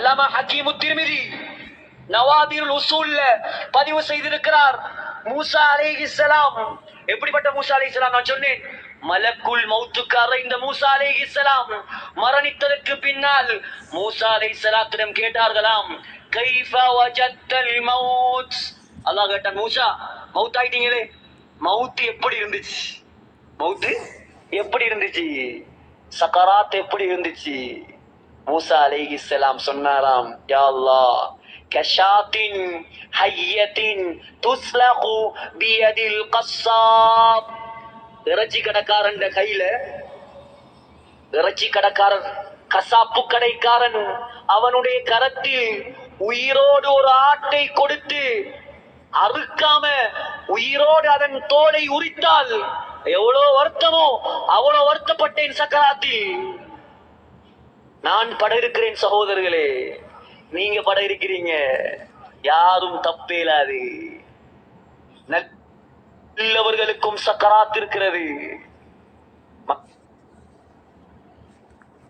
அல்லாமா ஹக்கீமு திர்மிதி நவாதிருல் உசூல்ல பதிவு செய்திருக்கிறார். மூசா அலைஹிஸ்ஸலாம், எப்படிப்பட்ட மூசா அலைஹிஸ்ஸலாம்? நான் சொன்னேன், மலக்குல் மௌத்துக்கார இந்த மூசா அலைஹிஸ்ஸலாம் மரணித்ததற்கு பின்னால் மூசா அலைஹிஸ்ஸலாத்திடம் கேட்டார்களாம், கைஃப வஜத்தல் மௌத். அல்லாஹ் கேட்டான், மூசா மௌத் ஆயிட்டீங்களே, மௌத் எப்படி இருந்துச்சு? மௌத் எப்படி இருந்துச்சு? சக்கராத் எப்படி இருந்துச்சு? மூசா அலைஹிஸ்ஸலாம் சொன்னாராம், யா அல்லாஹ், கஷாத்தின் ஹய்யத்தின் துஸ்லகு பியதில் கஸ்ஸாப். இறைச்சி கடைக்காரன் கையில, இறைச்சி கடைக்காரன், கசாப்பு கடைக்காரன், அவனுடைய கரத்தில் உயிரோடு ஒரு ஆட்டை கொடுத்து அறுக்காம உயிரோடு அதன் தோலை உரித்தால் எவ்வளவு வருத்தமோ அவ்வளவு வருத்தப்பட்டேன் சக்கராத்தில். நான் பட இருக்கிறேன் சகோதரர்களே, நீங்க பட இருக்கிறீங்க. யாரும் தப்பேலாது. நல்லவர்களுக்கும் சக்கராத் இருக்கிறது.